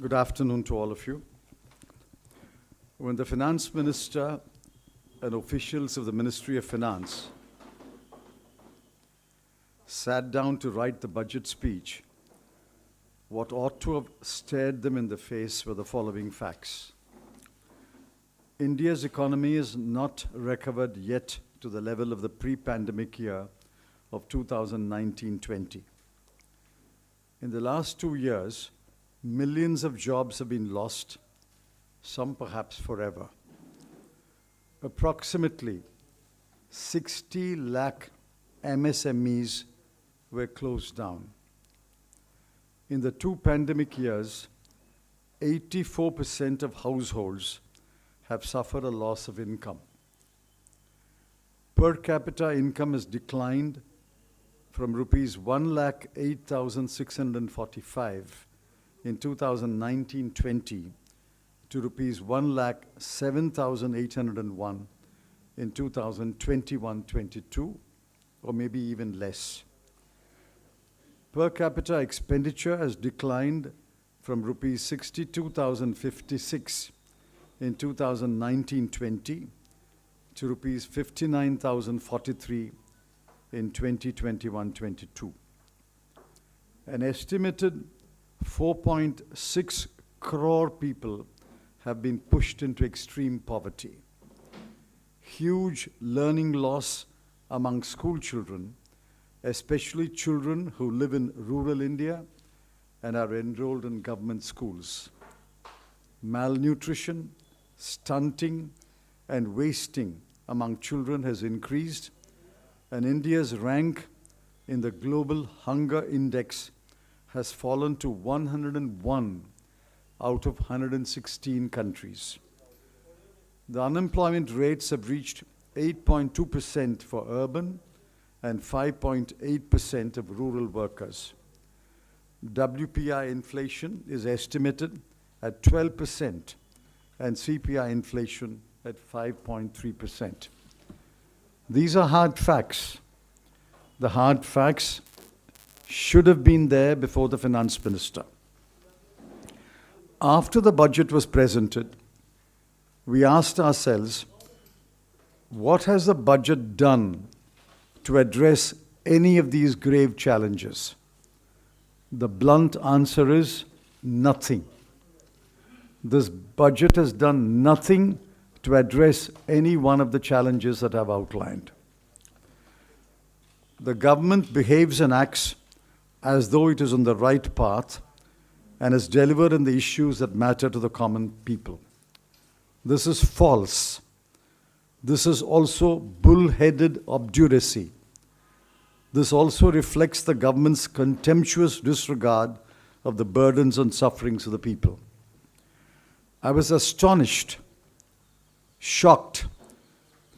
Good afternoon to all of you. When the Finance Minister and officials of the Ministry of Finance sat down to write the budget speech, what ought to have stared them in the face were the following facts. India's economy is not recovered yet to the level of the pre-pandemic year of 2019-20. In the last 2 years, millions of jobs have been lost, some perhaps forever. Approximately 60 lakh MSMEs were closed down. In the 2 pandemic years, 84% of households have suffered a loss of income. Per capita income has declined from rupees 1,08,645 in 2019-20 to rupees 1,07,801 in 2021-22, or maybe even less. Per capita expenditure has declined from rupees 62,056 in 2019-20 to rupees 59,043 in 2021-22. An estimated 4.6 crore people have been pushed into extreme poverty. Huge learning loss among school children, especially children who live in rural India and are enrolled in government schools. Malnutrition, stunting, and wasting among children has increased, and India's rank in the Global Hunger Index has fallen to 101 out of 116 countries. The unemployment rates have reached 8.2% for urban and 5.8% of rural workers. WPI inflation is estimated at 12% and CPI inflation at 5.3%. These are hard facts. The hard facts should have been there before the Finance Minister. After the budget was presented, we asked ourselves, what has the budget done to address any of these grave challenges? The blunt answer is nothing. This budget has done nothing to address any one of the challenges that I've outlined. The government behaves and acts as though it is on the right path and has delivered on the issues that matter to the common people. This is false. This is also bull-headed obduracy. This also reflects the government's contemptuous disregard of the burdens and sufferings of the people. I was astonished, shocked,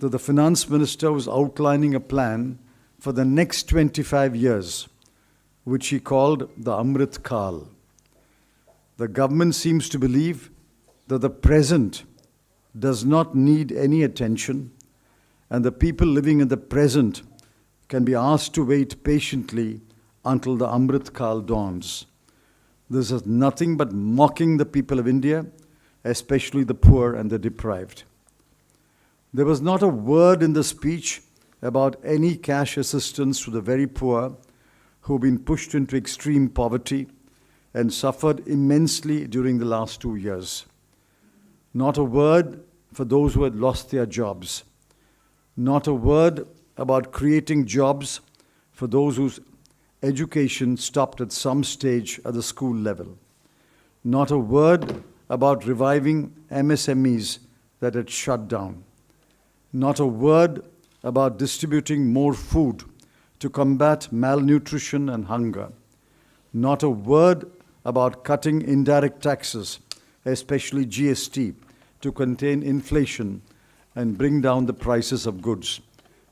that the Finance Minister was outlining a plan for the next 25 years, which he called the Amrit Kal. The government seems to believe that the present does not need any attention, and the people living in the present can be asked to wait patiently until the Amrit Kal dawns. This is nothing but mocking the people of India, especially the poor and the deprived. There was not a word in the speech about any cash assistance to the very poor who've been pushed into extreme poverty and suffered immensely during the last 2 years. Not a word for those who had lost their jobs. Not a word about creating jobs for those whose education stopped at some stage at the school level. Not a word about reviving MSMEs that had shut down. Not a word about distributing more food to combat malnutrition and hunger. Not a word about cutting indirect taxes, especially GST, to contain inflation and bring down the prices of goods.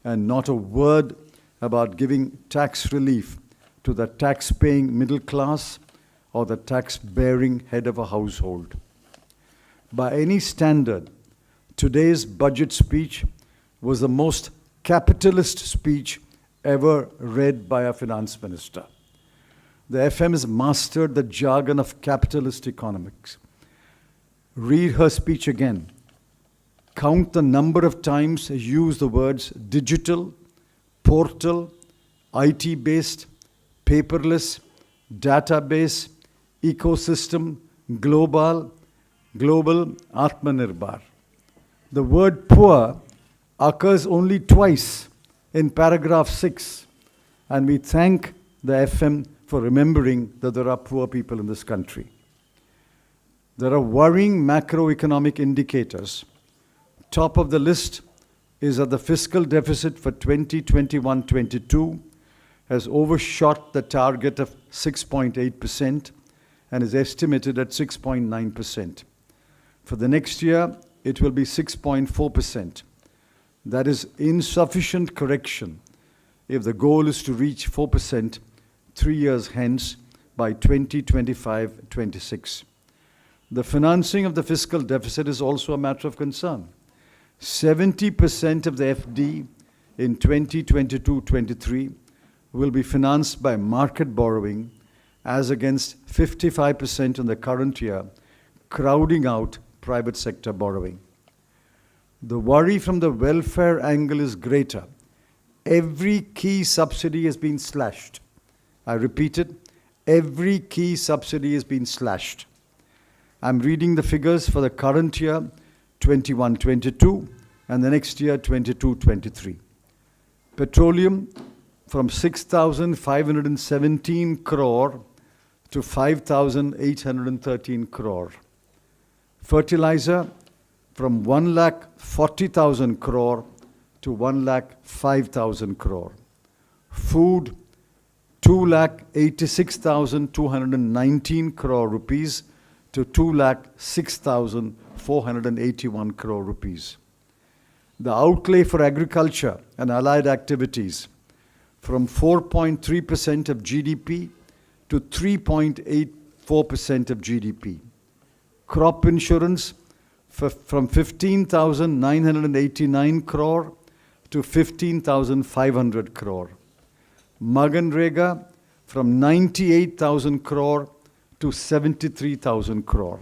And not a word about giving tax relief to the tax-paying middle class or the tax-bearing head of a household. By any standard, today's budget speech was the most capitalist speech ever read by a finance minister. The FM has mastered the jargon of capitalist economics. Read her speech again. Count the number of times I use the words digital, portal, IT-based, paperless, database, ecosystem, global, Atmanirbhar. The word poor occurs only twice in paragraph 6, and we thank the FM for remembering that there are poor people in this country. There are worrying macroeconomic indicators. Top of the list is that the fiscal deficit for 2021-22 has overshot the target of 6.8% and is estimated at 6.9%. For the next year, it will be 6.4%. That is insufficient correction if the goal is to reach 4% 3 years hence by 2025-26. The financing of the fiscal deficit is also a matter of concern. 70% of the FD in 2022-23 will be financed by market borrowing as against 55% in the current year, crowding out private sector borrowing. The worry from the welfare angle is greater. Every key subsidy has been slashed. I repeat it, every key subsidy has been slashed. I'm reading the figures for the current year, 21-22, and the next year, 22-23. Petroleum from 6,517 crore to 5,813 crore. Fertilizer from 1,40,000 crore to 1,05,000 crore. Food, 2,86,219 crore rupees to 2,06,481 crore rupees. The outlay for agriculture and allied activities from 4.3% of GDP to 3.84% of GDP. Crop insurance from 15,989 crore to 15,500 crore. Maganrega from 98,000 crore to 73,000 crore.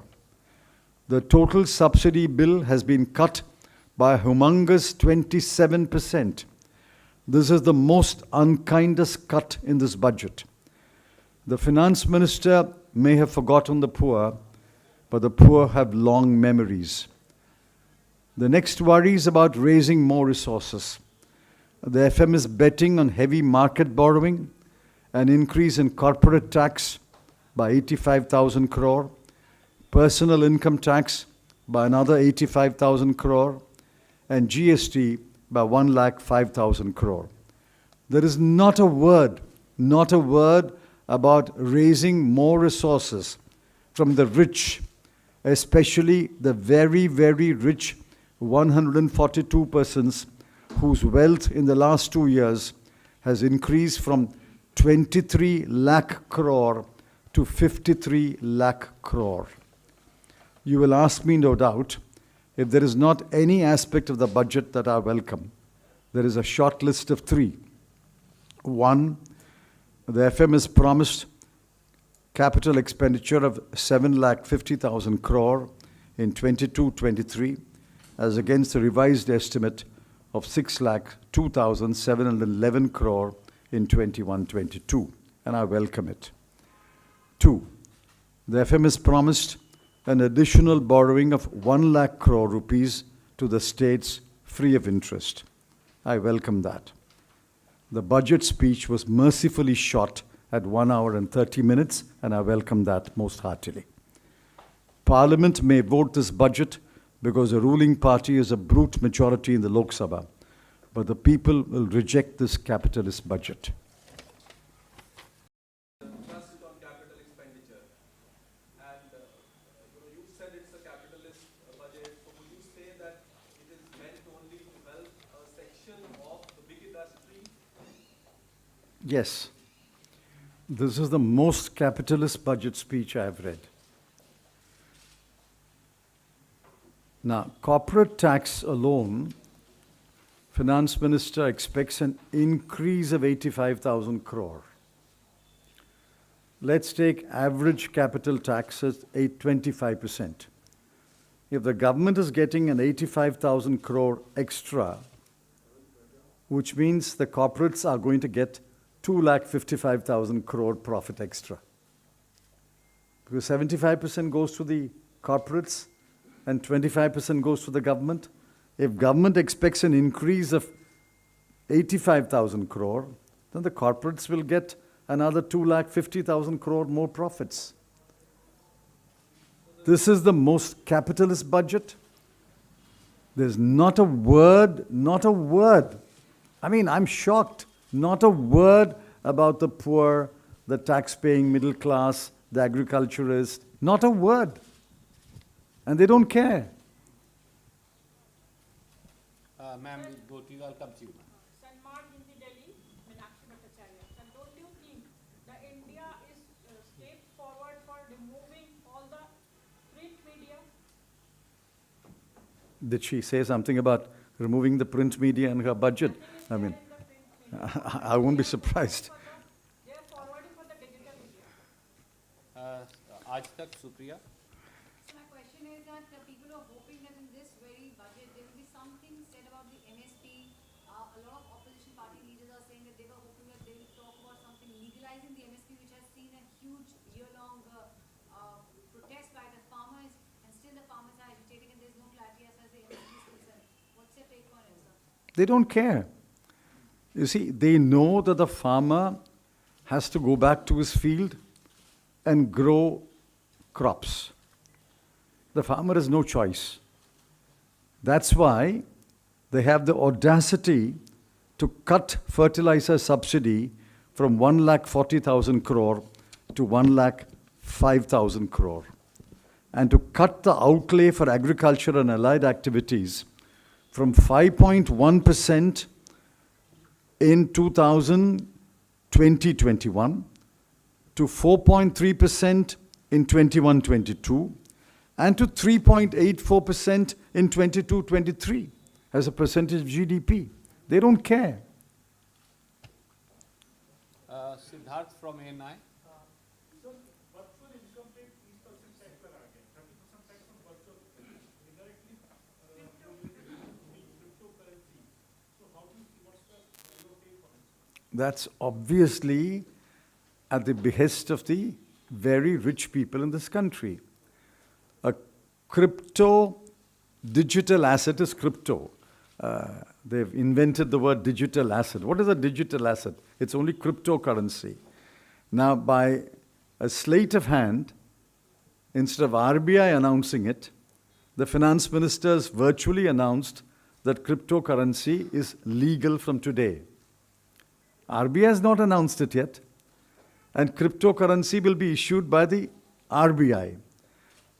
The total subsidy bill has been cut by a humongous 27%. This is the most unkindest cut in this budget. The finance minister may have forgotten the poor, but the poor have long memories. The next worry is about raising more resources. The FM is betting on heavy market borrowing, an increase in corporate tax by 85,000 crore, personal income tax by another 85,000 crore, and GST by 1,05,000 crore. There is not a word about raising more resources from the rich, especially the very, very rich 142 persons whose wealth in the last 2 years has increased from 23 lakh crore to 53 lakh crore. You will ask me, no doubt, if there is not any aspect of the budget that I welcome. There is a short list of 3. 1, the FM has promised capital expenditure of 7,50,000 crore in 22-23 as against a revised estimate of 6,02,711 crore in 21-22, and I welcome it. 2, the FM has promised an additional borrowing of 1 lakh crore rupees to the states free of interest. I welcome that. The budget speech was mercifully shot at 1 hour and 30 minutes, and I welcome that most heartily. Parliament may vote this budget because the ruling party is a brute majority in the Lok Sabha, but the people will reject this capitalist budget. Yes, this is the most capitalist budget speech I have read. Now, corporate tax alone, Finance Minister expects an increase of 85,000 crore. let's take average capital tax at 25%. If the government is getting an 85,000 crore extra, which means the corporates are going to get 2,55,000 crore profit extra. Because 75% goes to the corporates and 25% goes to the government. If government expects an increase of 85,000 crore, then the corporates will get another 2,50,000 crore more profits. This is the most capitalist budget. There's not a word. I mean, I'm shocked. Not a word about the poor, the tax-paying middle class, the agriculturist. Not a word. And they don't care. Ma'am, we'll go to you. I'll come to you. Don't you think that India is step forward for removing all the print media? Did she say something about removing the print media in her budget? I mean, I won't be surprised. They are forwarding for the digital media. Aaj Tak, Supriya. So my question is that people are hoping that in this very budget there will be something said about the MSP. A lot of opposition party leaders are saying that they were hoping that they will talk about something legalizing the MSP, which has seen a huge year-long protest by the farmers, and still the farmers are agitating and there's no clarity as far as the MSP is concerned. What's your take on it, sir? They don't care. You see, they know that the farmer has to go back to his field and grow crops. The farmer has no choice. That's why they have the audacity to cut fertilizer subsidy from 1,40,000 crore to 1,05,000 crore, and to cut the outlay for agriculture and allied activities from 5.1% in 2020-21 to 4.3% in 21-22 and to 3.84% in 22-23 as a percentage of GDP. They don't care. Siddharth from ANI. So, virtual income tax 30% tax per again, 30% tax on virtual indirectly cryptocurrency. So, how do you see what's your take on it? That's obviously at the behest of the very rich people in this country. A crypto digital asset is crypto. They've invented the word digital asset. What is a digital asset? It's only cryptocurrency. Now, by a sleight of hand, instead of RBI announcing it, the finance ministers virtually announced that cryptocurrency is legal from today. RBI has not announced it yet, and cryptocurrency will be issued by the RBI.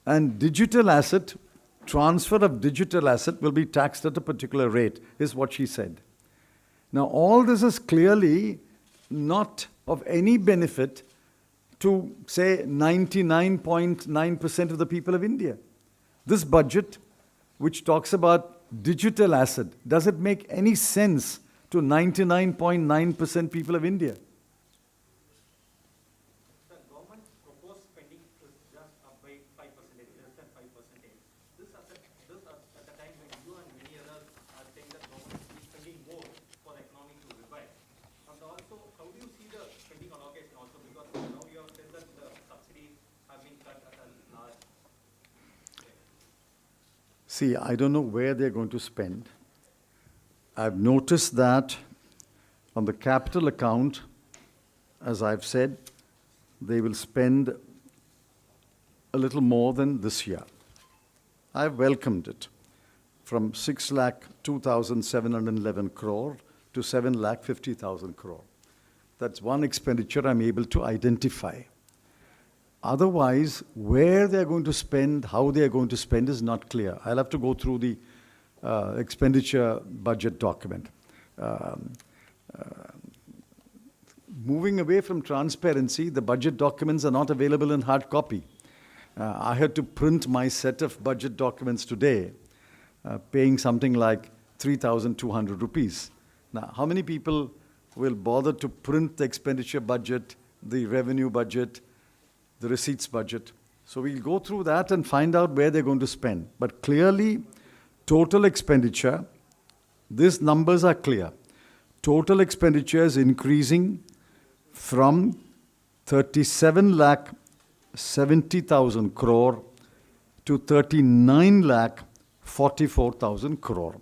And digital asset, transfer of digital asset will be taxed at a particular rate, is what she said. Now, all this is clearly not of any benefit to, say, 99.9% of the people of India. This budget, which talks about digital asset, does it make any sense to 99.9% people of India? The government proposed spending is just up by 5%, less than 5%. This at the time when you and many others are saying that government should be spending more for the economy to revive. And also, how do you see the spending allocation also? Because now you have said that the subsidies have been cut at a large. See, I don't know where they're going to spend. I've noticed that on the capital account, as I've said, they will spend a little more than this year. I've welcomed it from 6,02,711 crore to 7,50,000 crore. That's one expenditure I'm able to identify. Otherwise, where they're going to spend, how they're going to spend is not clear. I'll have to go through the expenditure budget document. Moving away from transparency, the budget documents are not available in hard copy. I had to print my set of budget documents today, paying something like 3,200 rupees. Now, how many people will bother to print the expenditure budget, the revenue budget, the receipts budget. So we'll go through that and find out where they're going to spend. But clearly, total expenditure, these numbers are clear. Total expenditure is increasing from 37 lakh 70,000 crore to 39 lakh 44,000 crore.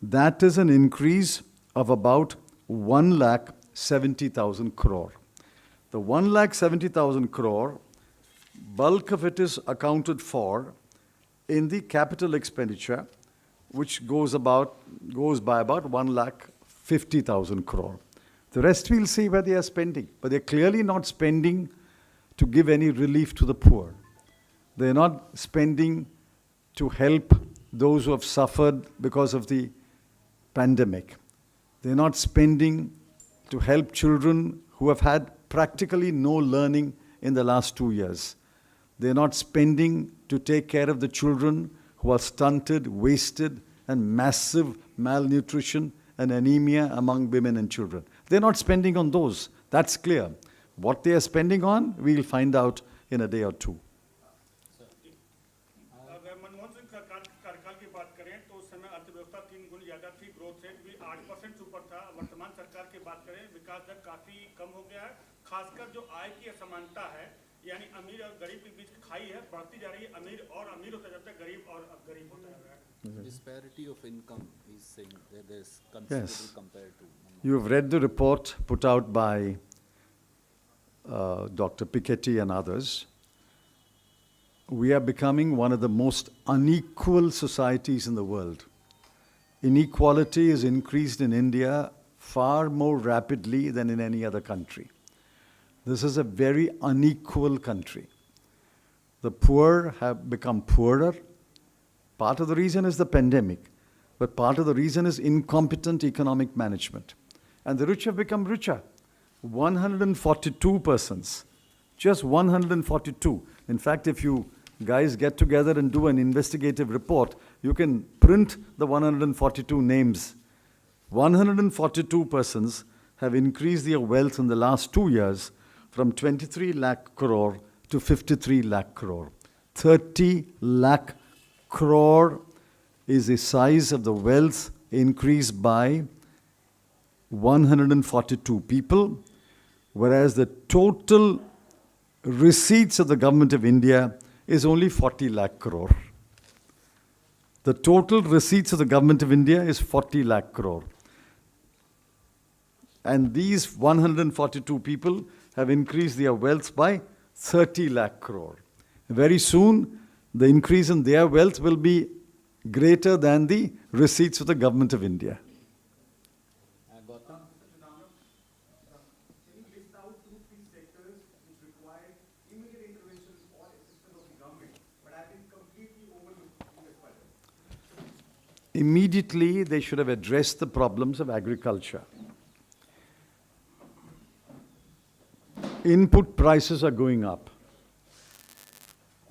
That is an increase of about 1 lakh 70,000 crore. The 1 lakh 70,000 crore, bulk of it is accounted for in the capital expenditure, which goes by about 1 lakh 50,000 crore. The rest we'll see where they are spending, but they're clearly not spending to give any relief to the poor. They're not spending to help those who have suffered because of the pandemic. They're not spending to help children who have had practically no learning in the last 2 years. They're not spending to take care of the children who are stunted, wasted, and massive malnutrition and anemia among women and children. They're not spending on those. That's clear. What they are spending on, we'll find out in a day or two. अगर मनमोहन सिंह सरकार कार्यकाल की बात करें तो उस समय अर्थव्यवस्था 3 गुना ज्यादा थी, ग्रोथ रेट भी 8% ऊपर था। वर्तमान सरकार की बात करें, विकास दर काफी कम हो गया है। खासकर जो आय की असमानता है, यानी अमीर और गरीब के बीच की खाई है, बढ़ती जा रही है। अमीर और अमीर होता जाता है, गरीब और अब गरीब होता जा रहा है। Disparity of income, he's saying that there's considerable Yes. compared to. You've read the report put out by Dr. Piketty and others. We are becoming one of the most unequal societies in the world. Inequality is increased in India far more rapidly than in any other country. This is a very unequal country. The poor have become poorer. Part of the reason is the pandemic, but part of the reason is incompetent economic management. And the rich have become richer. 142 persons, just 142. In fact, if you guys get together and do an investigative report, you can print the 142 names. 142 persons have increased their wealth in the last 2 years from 23 lakh crore to 53 lakh crore. 30 lakh crore is the size of the wealth increased by 142 people, whereas the total receipts of the government of India is only 40 lakh crore. The total receipts of the government of India is 40 lakh crore. And these 142 people have increased their wealth by 30 lakh crore. Very soon, the increase in their wealth will be greater than the receipts of the government of India. Gautam? Can you list out 2-3 sectors which require immediate intervention or assistance of the government, but have been completely overlooked in this budget? Immediately, they should have addressed the problems of agriculture. Input prices are going up.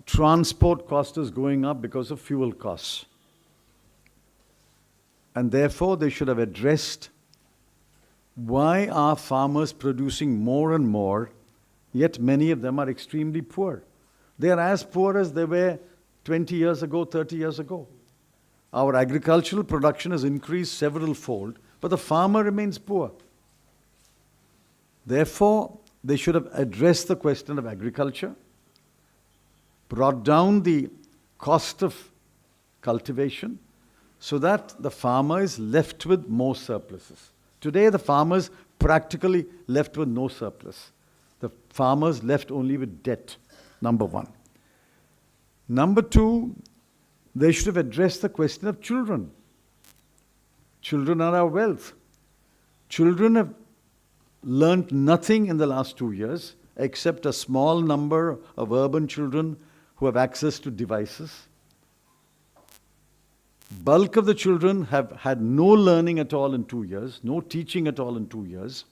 Transport cost is going up because of fuel costs. And therefore, they should have addressed why are farmers producing more and more, yet many of them are extremely poor. They are as poor as they were 20 years ago, 30 years ago. Our agricultural production has increased several fold, but the farmer remains poor. Therefore, they should have addressed the question of agriculture, brought down the cost of cultivation so that the farmer is left with more surpluses. Today, the farmers practically left with no surplus. The farmers left only with debt, number one. Number two, they should have addressed the question of children. Children are our wealth. Children have learnt nothing in the last 2 years except a small number of urban children who have access to devices. Bulk of the children have had no learning at all in 2 years, no teaching at all in 2 years.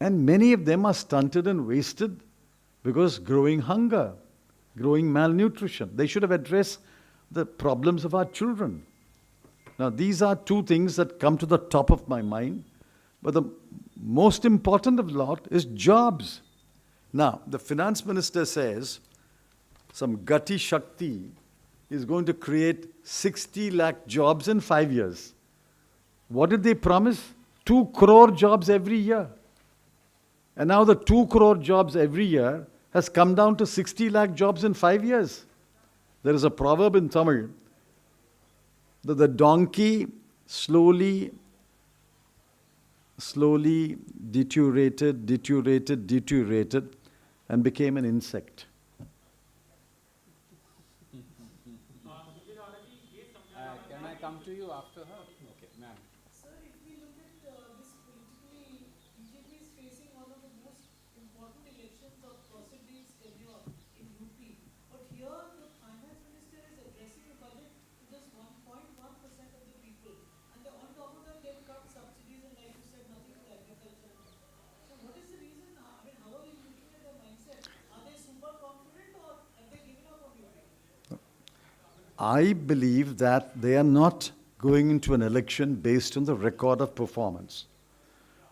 And many of them are stunted and wasted because growing hunger, growing malnutrition. They should have addressed the problems of our children. Now, these are two things that come to the top of my mind. But the most important of lot is jobs. Now, the finance minister says some Gati Shakti is going to create 60 lakh jobs in 5 years. What did they promise? 2 crore jobs every year. And now the 2 crore jobs every year has come down to 60 lakh jobs in 5 years. There is a proverb in Tamil that the donkey slowly deteriorated and became an insect. Can I come to you after her? Okay, ma'am. Sir, if we look at this politically, BJP is facing one of the most important elections of President's tenure in UP. But here, the finance minister is addressing the budget to just 1.1% of the people. And on top of that, they've cut subsidies and, like you said, nothing for agriculture. So what is the reason? I mean, how are you looking at their mindset? Are they super confident or have they given up on UP? I believe that they are not going into an election based on the record of performance.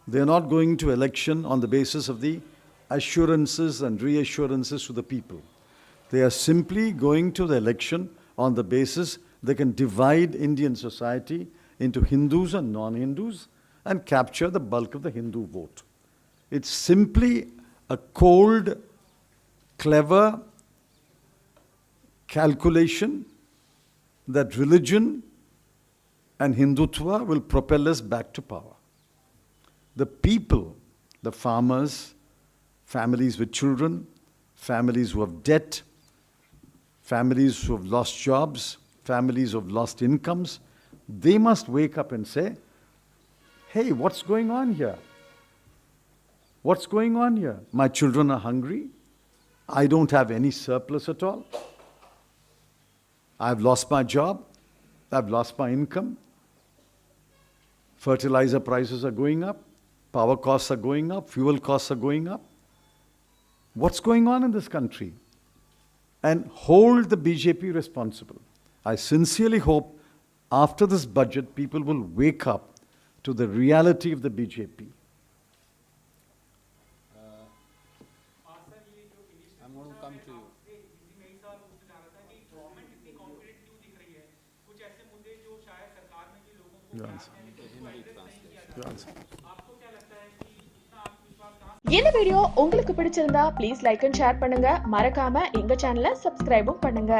They are not going to election on the basis of the assurances and reassurances to the people. They are simply going to the election on the basis they can divide Indian society into Hindus and non-Hindus and capture the bulk of the Hindu vote. It's simply a cold, clever calculation that religion and Hindutva will propel us back to power. The people, the farmers, families with children, families who have debt, families who have lost jobs, families who have lost incomes, they must wake up and say, hey, what's going on here? What's going on here? My children are hungry. I don't have any surplus at all. I've lost my job. I've lost my income. Fertilizer prices are going up. Power costs are going up. Fuel costs are going up. What's going on in this country? And hold the BJP responsible. I sincerely hope after this budget, people will wake up to the reality of the BJP. I'm going to come to you. Your answer. Your answer. இந்த video உங்களுக்கு பிடிச்சிருந்தா please like and share பண்ணுங்க. மறக்காம எங்க சேனலை சப்ஸ்கிரைபும் பண்ணுங்க.